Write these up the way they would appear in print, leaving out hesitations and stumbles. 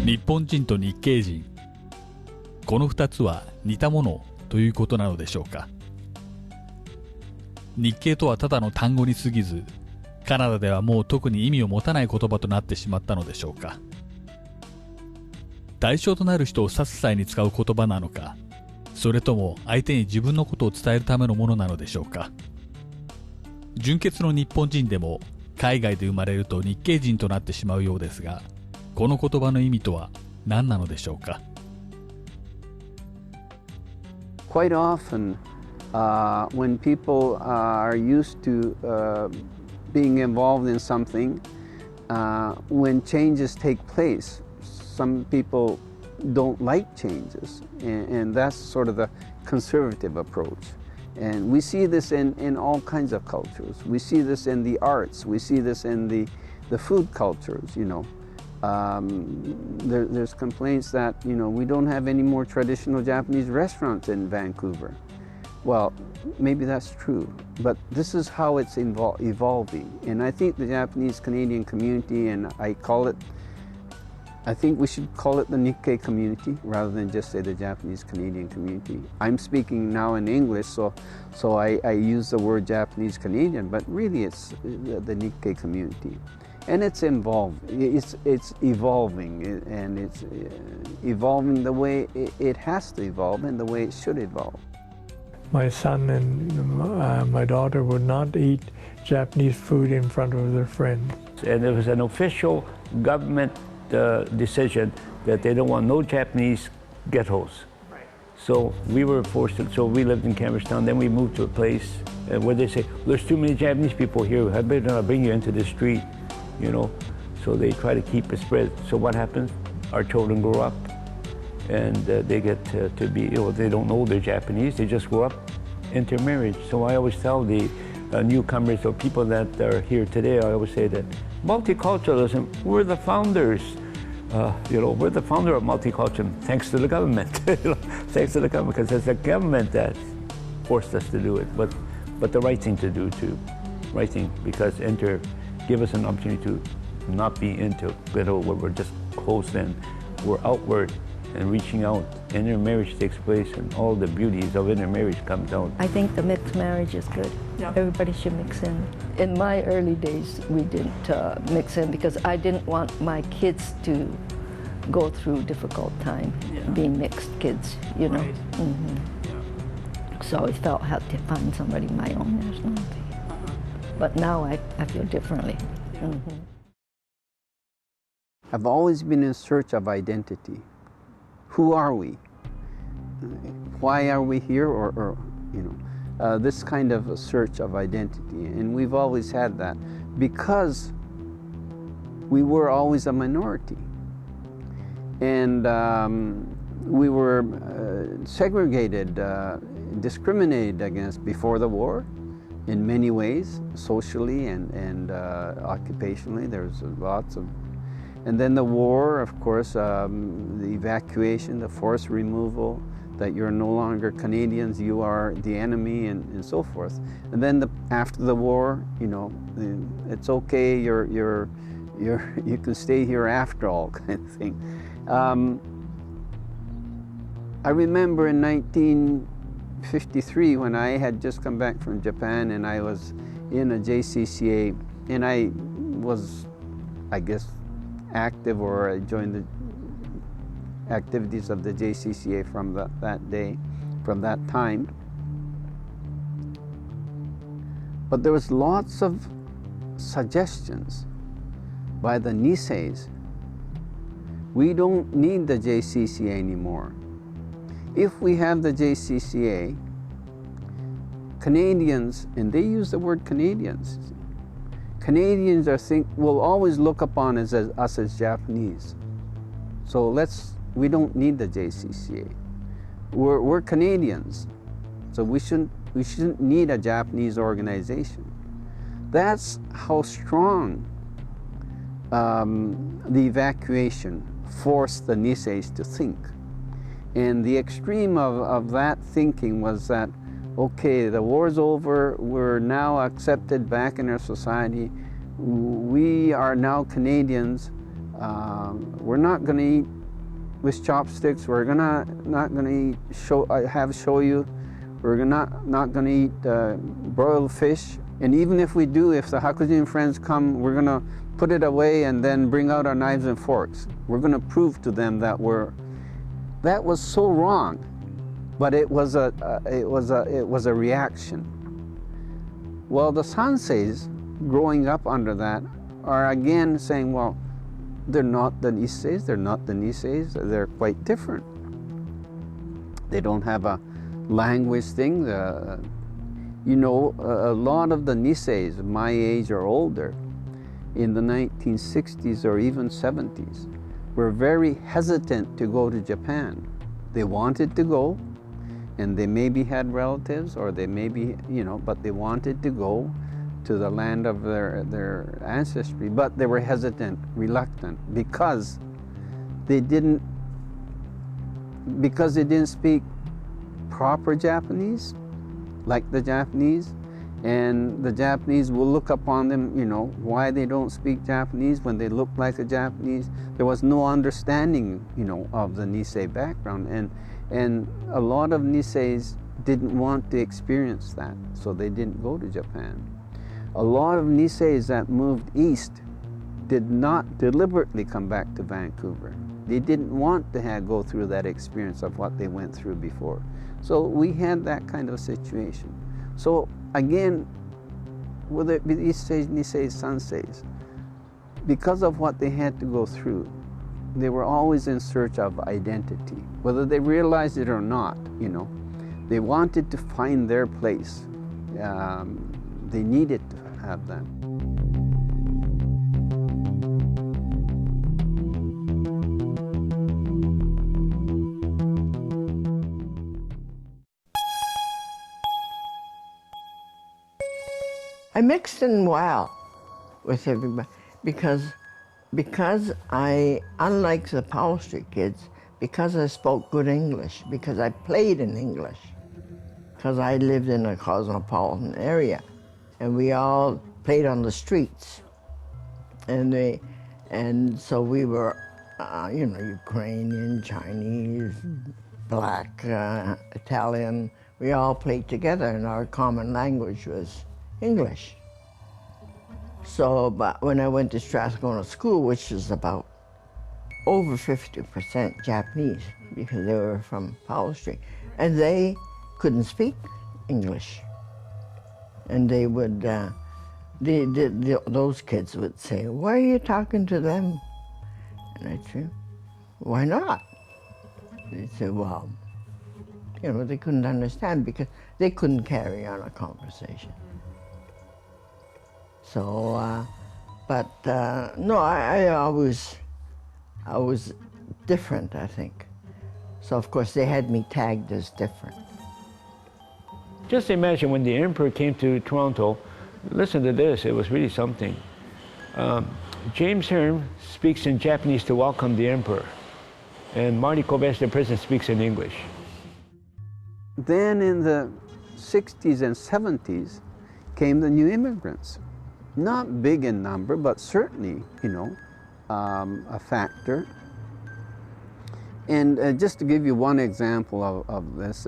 日本人と日系人、この2つは似たものということなのでしょうか。日系とはただの単語に過ぎず、カナダではもう特に意味を持たない言葉となってしまったのでしょうか。対象となる人を指す際に使う言葉なのか、それとも相手に自分のことを伝えるためのものなのでしょうか。純血の日本人でも海外で生まれると日系人となってしまうようですが、この言葉の意味とは何なのでしょうか。Quite often, when people are used to being involved in something, when changes take place, some people don't like changes, and that's sort of the conservative approach. And we see this in all kinds of cultures. We see this in the arts. We see this in the food cultures, you know. There's complaints that, you know, we don't have any more traditional Japanese restaurants in Vancouver. Well, maybe that's true, but this is how it's evolving. And I think the Japanese Canadian community, and I think we should call it the Nikkei community rather than just say the Japanese Canadian community. I'm speaking now in English, so I use the word Japanese Canadian, but really it's the Nikkei community. And it's evolving, and it's evolving the way it has to evolve and the way it should evolve. My son and my daughter would not eat Japanese food in front of their friends. And there was an official government decision that they don't want no Japanese ghettos. Right. So we were forced to, so we lived in Campbellstown, then we moved to a place where they say, there's too many Japanese people here, I better not bring you into the street, you know. So they try to keep it spread. So what happens? Our children grow up and they get to be, you know, they don't know they're Japanese, they just grow up intermarriage. So I always tell the newcomers or people that are here today, I always say that multiculturalism, we're the founders. You know, we're the founder of multiculturalism, thanks to the government. Thanks to the government, because it's the government that forced us to do it. But the right thing to do too, right thing, because give us an opportunity to not be into ghetto where we're just closed in. We're outward and reaching out. Intermarriage takes place, and all the beauties of intermarriage comes out. I think the mixed marriage is good. Yeah. Everybody should mix in. In my early days, we didn't mix in because I didn't want my kids to go through difficult time being mixed kids, you know. Right. Mm-hmm. Yeah. So I felt I had to find somebody my own nationality. But now I feel differently. Mm-hmm. I've always been in search of identity. Who are we? Why are we here? Or you know, this kind of a search of identity. And we've always had that because we were always a minority. And we were segregated, discriminated against before the war in many ways, socially and occupationally. There's lots of. And then the war, of course, the evacuation, the forced removal, that you're no longer Canadians, you are the enemy, and so forth. And then after the war, you know, it's okay, you can stay here after all, kind of thing. I remember in 1953 when I had just come back from Japan and I was in a JCCA, and I was, I guess, active, or I joined the activities of the JCCA from that day, from that time. But there was lots of suggestions by the Niseis. We don't need the JCCA anymore. If we have the JCCA, Canadians, and they use the word Canadians, Canadians will always look upon us as Japanese. So we don't need the JCCA. We're Canadians, so we shouldn't need a Japanese organization. That's how strong the evacuation forced the Niseis to think. And the extreme of that thinking was that, okay, the war's over, we're now accepted back in our society, we are now Canadians, we're not going to eat with chopsticks. We're not gonna eat shoyu. We're not gonna eat broiled fish. And even if we do, if the Hakujin friends come, we're gonna put it away and then bring out our knives and forks. We're gonna prove to them that that was so wrong, but it was a reaction. Well, the Sanseis, growing up under that, are again saying, well, they're not the Niseis, they're quite different. They don't have a language thing. A lot of the Niseis, my age or older, in the 1960s or even 70s, were very hesitant to go to Japan. They wanted to go, and they maybe had relatives, or they maybe, but they wanted to go to the land of their ancestry, but they were hesitant, reluctant, because they didn't speak proper Japanese, like the Japanese, and the Japanese will look upon them, why they don't speak Japanese when they look like the Japanese. There was no understanding, of the Nisei background, and a lot of Niseis didn't want to experience that, so they didn't go to Japan. A lot of Niseis that moved east did not deliberately come back to Vancouver. They didn't want to go through that experience of what they went through before. So we had that kind of situation. So again, whether it be Issei, Nisei, Sanseis, because of what they had to go through, they were always in search of identity, whether they realized it or not. They wanted to find their place. They needed to have that. I mixed in well with everybody because I, unlike the Powell Street kids, because I spoke good English, because I played in English, because I lived in a cosmopolitan area, and we all played on the streets, and so we were, Ukrainian, Chinese, black, Italian. We all played together, and our common language was English. So, but when I went to Strathcona School, which is about over 50% Japanese, because they were from Powell Street, and they couldn't speak English. And they would, those kids would say, "Why are you talking to them?" And I'd say, "Why not?" They'd say, "Well, they couldn't understand because they couldn't carry on a conversation." So, no, I was different, I think. So, of course, they had me tagged as different. Just imagine when the emperor came to Toronto, listen to this, it was really something. James Hearn speaks in Japanese to welcome the emperor, and Marty Kobayashi, the president, speaks in English. Then in the 60s and 70s came the new immigrants. Not big in number, but certainly, a factor. And just to give you one example of this,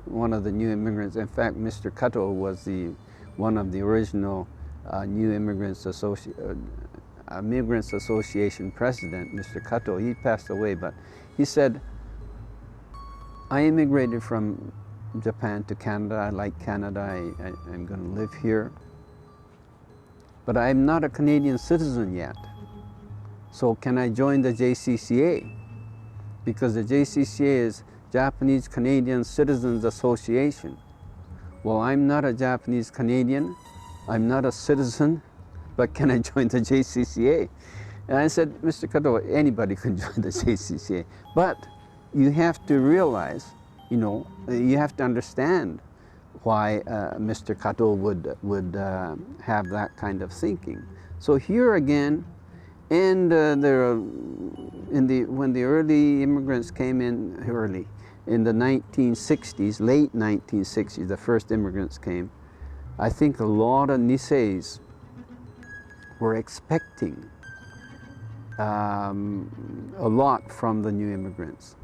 one of the new immigrants, in fact, Mr. Kato was one of the original New Immigrants Association president, Mr. Kato. He passed away, but he said, "I immigrated from Japan to Canada. I like Canada. I'm going to live here. But I'm not a Canadian citizen yet. So can I join the JCCA? Because the JCCA is Japanese Canadian Citizens Association. Well, I'm not a Japanese Canadian. I'm not a citizen, but can I join the JCCA?" And I said, "Mr. Kato, anybody can join the JCCA. But you have to realize, you have to understand why Mr. Kato would have that kind of thinking." So here again, and when the early immigrants came in in the 1960s, late 1960s, the first immigrants came, I think a lot of Niseis were expecting a lot from the new immigrants.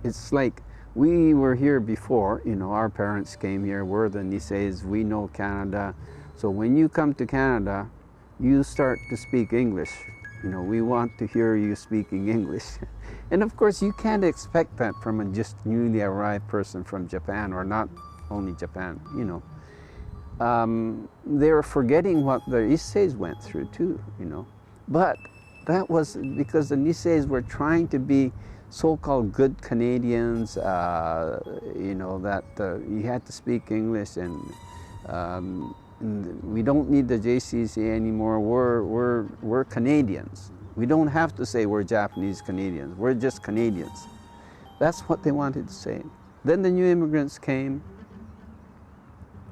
It's like we were here before, you know, our parents came here, we're the Niseis, we know Canada. So when you come to Canada, you start to speak English. You know, we want to hear you speaking English. And of course, you can't expect that from a just newly arrived person from Japan, or not only Japan, you know. They were forgetting what the Niseis went through too, you know. But that was because the Niseis were trying to be so-called good Canadians, you know, that you had to speak English, and we don't need the JCCA anymore. We're Canadians. We don't have to say we're Japanese Canadians. We're just Canadians. That's what they wanted to say. Then the new immigrants came.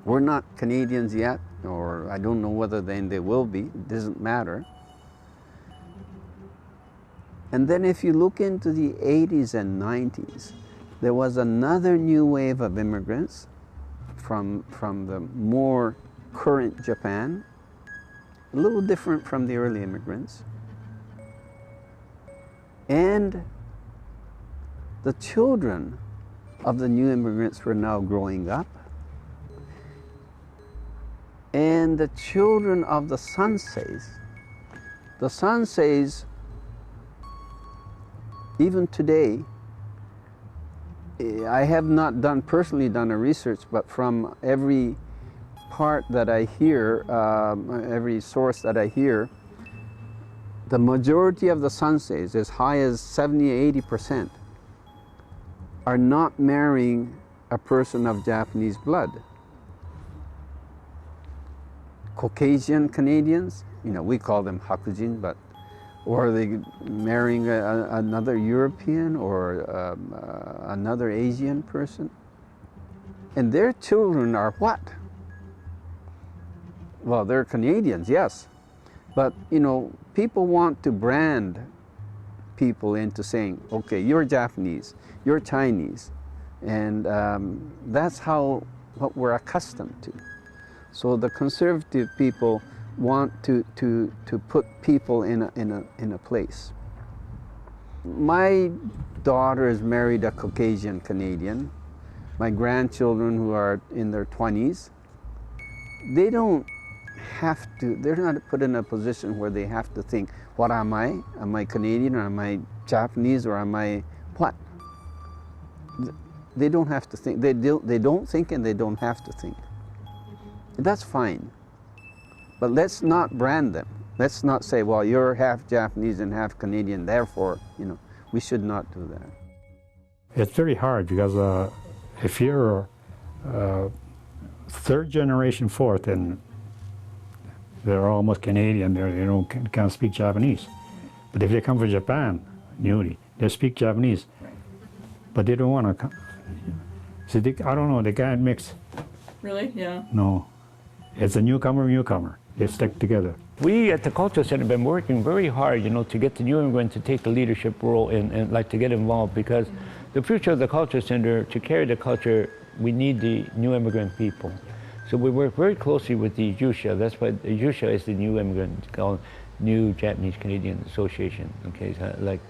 We're not Canadians yet, or I don't know whether then they will be. It doesn't matter. And then if you look into the 80s and 90s, there was another new wave of immigrants from the more current Japan, a little different from the early immigrants. And the children of the new immigrants were now growing up. And the children of the Sanseis, even today, I have not personally done a research, but from every part that I hear, every source that I hear, the majority of the Sanseis, as high as 70–80%, are not marrying a person of Japanese blood. Caucasian Canadians, you know, we call them Hakujin, but or are they marrying another European or another Asian person? And their children are what? Well, they're Canadians, yes. But, you know, people want to brand people into saying, okay, you're Japanese, you're Chinese. And that's what we're accustomed to. So the conservative people want to put people in a place. My daughter is married a Caucasian Canadian. My grandchildren, who are in their 20s, they don't have to, they're not put in a position where they have to think, what am I? Am I Canadian, or am I Japanese, or am I what? They don't have to think. They don't think, and they don't have to think. That's fine. But let's not brand them. Let's not say, well, you're half Japanese and half Canadian, therefore, you know, we should not do that. It's very hard because if you're third generation, fourth, and they're almost Canadian, they can't speak Japanese. But if they come from Japan, newly, they speak Japanese, but they don't want to. So I don't know, they can't mix. Really? Yeah. No, it's a newcomer. They stick together. We at the Culture Center have been working very hard, you know, to get the new immigrants to take the leadership role and like to get involved, because the future of the Culture Center, to carry the culture, we need the new immigrant people. So we work very closely with the JUSHA. That's why the JUSHA is the new immigrant, called New Japanese Canadian Association. Okay, so like,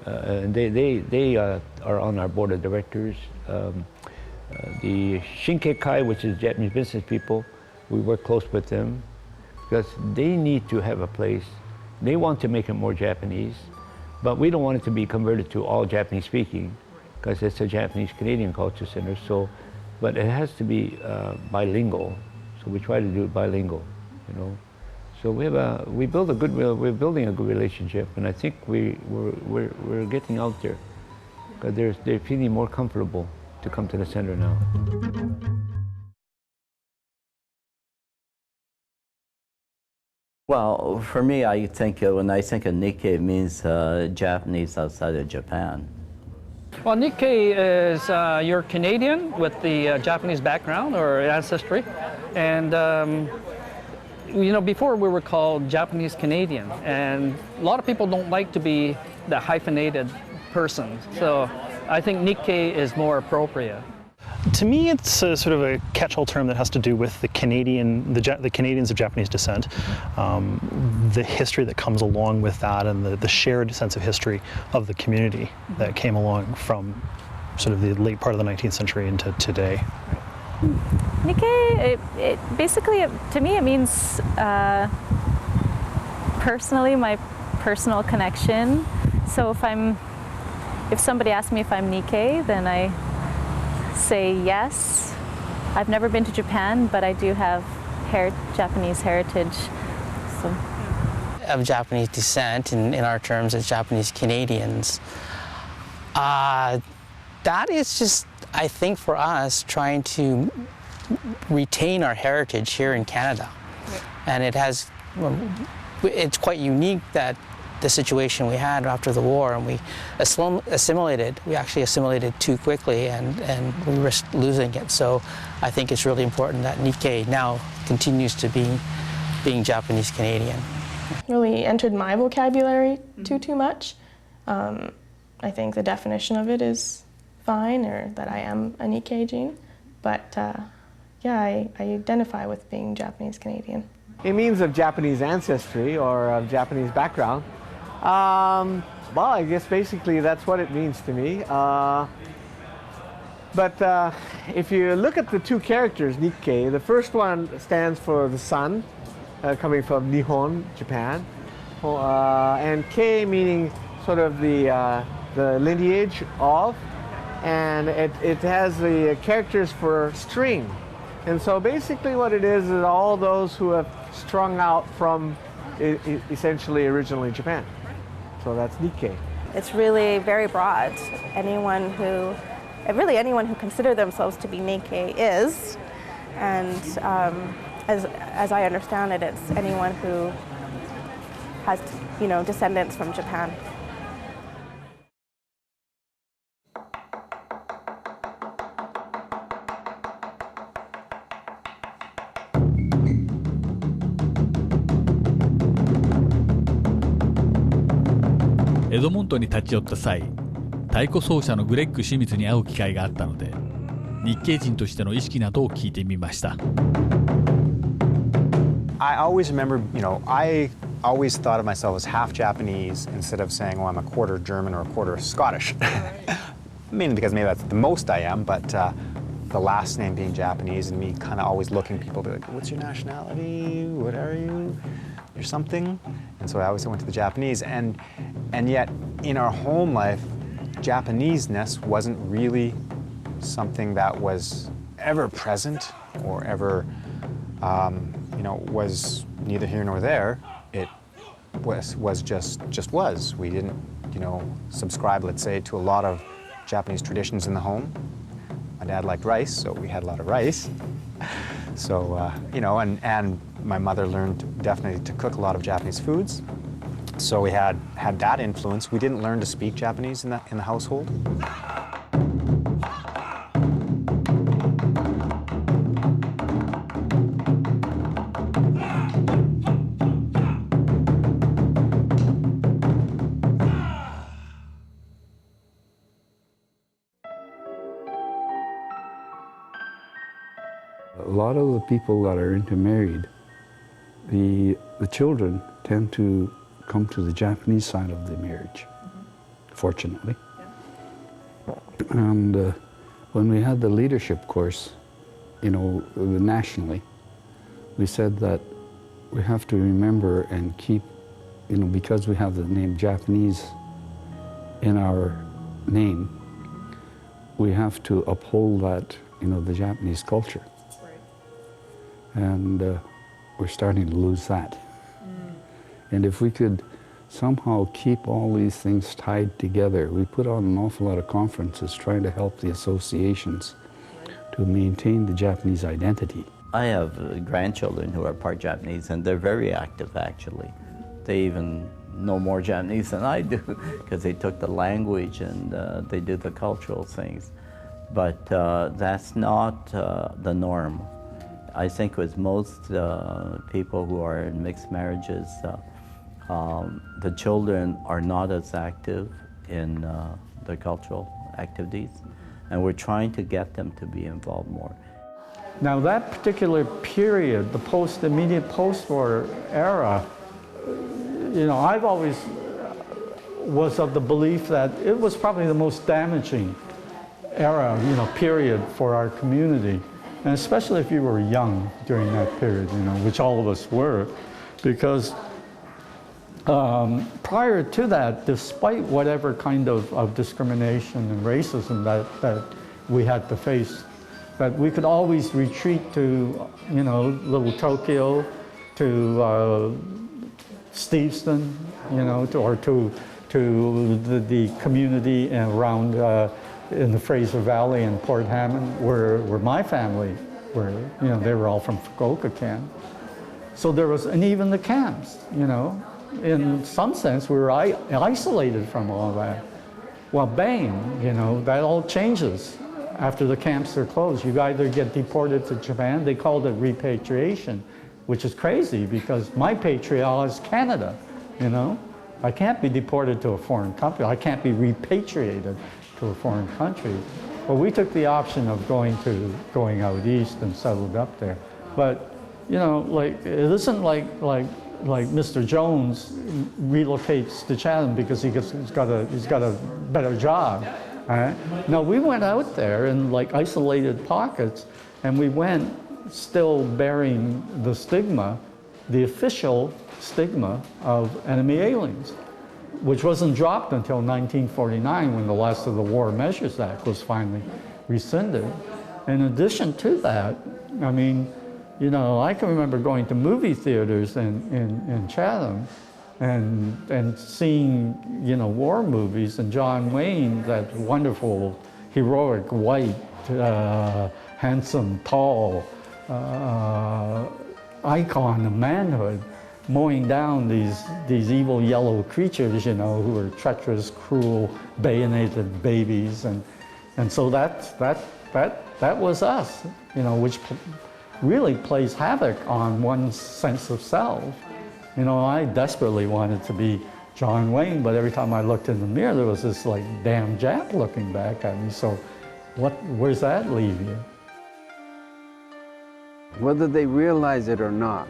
and they are on our board of directors. The Shinkekai, which is Japanese business people, we work close with them because they need to have a place. They want to make it more Japanese, but we don't want it to be converted to all Japanese speaking because it's a Japanese Canadian Culture Center. So, but it has to be bilingual. So we try to do it bilingual, you know. So we're building a good relationship, and I think we're getting out there because they're feeling more comfortable to come to the center now. Well, for me, I think when I think of Nikkei, it means Japanese outside of Japan. Well, Nikkei is you're Canadian with the Japanese background or ancestry, and you know, before we were called Japanese Canadian, and a lot of people don't like to be the hyphenated person. So I think Nikkei is more appropriate. To me, it's a sort of a catch-all term that has to do with the Canadians of Japanese descent, the history that comes along with that, and the shared sense of history of the community that came along from sort of the late part of the 19th century into today. Nikkei, basically, to me, it means personally my personal connection. So if somebody asks me if I'm Nikkei, then I say yes. I've never been to Japan, but I do have Japanese heritage. So. Of Japanese descent, in our terms as Japanese Canadians. That is just, I think, for us, trying to retain our heritage here in Canada. Right. And it's quite unique that the situation we had after the war, and we assimilated. We actually assimilated too quickly, and we risked losing it. So I think it's really important that Nikkei now continues to be being Japanese Canadian. Really entered my vocabulary too much. I think the definition of it is fine, or that I am a Nikkei-jin, but yeah, I identify with being Japanese Canadian. It means of Japanese ancestry or of Japanese background. Well, I guess basically that's what it means to me. But if you look at the two characters, Nikkei, the first one stands for the sun, coming from Nihon, Japan, and Kei meaning sort of the lineage of, and it has the characters for string. And so basically what it is all those who have strung out from essentially originally Japan. So that's Nikkei. It's really very broad. Anyone who considers themselves to be Nikkei is, and as I understand it, it's anyone who has, descendants from Japan.エドモントンに立ち寄った際、太鼓奏者のグレッグ・清水に会う機会があったので、日系人としての意識などを聞いてみました。I always remember, I always thought of myself as half Japanese instead of saying, I'm a quarter German or a quarter Scottish. Mainly because maybe that's the most I am, but the last name being Japanese and me kind of always looking people, be like, what's your nationality? What are you? You're something? And so I always went to the Japanese. And yet, in our home life, Japaneseness wasn't really something that was ever present or ever, was neither here nor there. It was just was. We didn't, subscribe, let's say, to a lot of Japanese traditions in the home. My dad liked rice, so we had a lot of rice. So, and my mother learned definitely to cook a lot of Japanese foods. So we had that influence. We didn't learn to speak Japanese in the household. A lot of the people that are intermarried, the children tend to come to the Japanese side of the marriage, fortunately. Yeah. And when we had the leadership course, nationally, we said that we have to remember and keep, because we have the name Japanese in our name, we have to uphold that, the Japanese culture. And we're starting to lose that. And if we could somehow keep all these things tied together, we put on an awful lot of conferences trying to help the associations to maintain the Japanese identity. I have grandchildren who are part Japanese, and they're very active, actually. They even know more Japanese than I do because they took the language and they do the cultural things. But that's not the norm. I think with most people who are in mixed marriages, the children are not as active in the cultural activities. and we're trying to get them to be involved more. Now that particular period, the immediate post-war era, you know, I've always was of the belief that it was probably the most damaging era, you know, period for our community. And especially if you were young during that period, you know, which all of us were, because prior to that, despite whatever kind of discrimination and racism that we had to face, that we could always retreat to, you know, Little Tokyo, to Steveston, you know, or to the community around in the Fraser Valley and Port Hammond, where my family were, you know, they were all from Fukuoka camp. So there was, and even the camps, you know, in some sense we were isolated from all that. Well, bang, you know, that all changes after the camps are closed. You either get deported to Japan, they called it repatriation, which is crazy because my patrial is Canada, you know. I can't be deported to a foreign country. I can't be repatriated to a foreign country. Well, we took the option of going out east and settled up there. But, you know, like, it isn't like Mr. Jones relocates to Chatham because he's got a better job. Right? No, we went out there in like isolated pockets, and we went still bearing the stigma, the official stigma of enemy aliens, which wasn't dropped until 1949 when the last of the War Measures Act was finally rescinded. In addition to that, I mean, you know, I can remember going to movie theaters in Chatham and seeing, you know, war movies, and John Wayne, that wonderful, heroic, white, handsome, tall icon of manhood, mowing down these evil yellow creatures, you know, who are treacherous, cruel, bayoneted babies, and so that was us, you know, which really plays havoc on one's sense of self. You know, I desperately wanted to be John Wayne, but every time I looked in the mirror, there was this like damn Jap looking back at me. So, where's that leave you? Whether they realize it or not,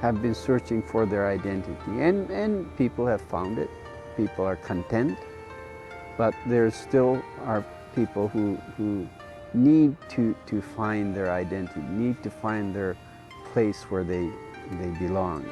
have been searching for their identity, and people have found it. People are content, but there still are people who need to find their identity, need to find their place where they belong.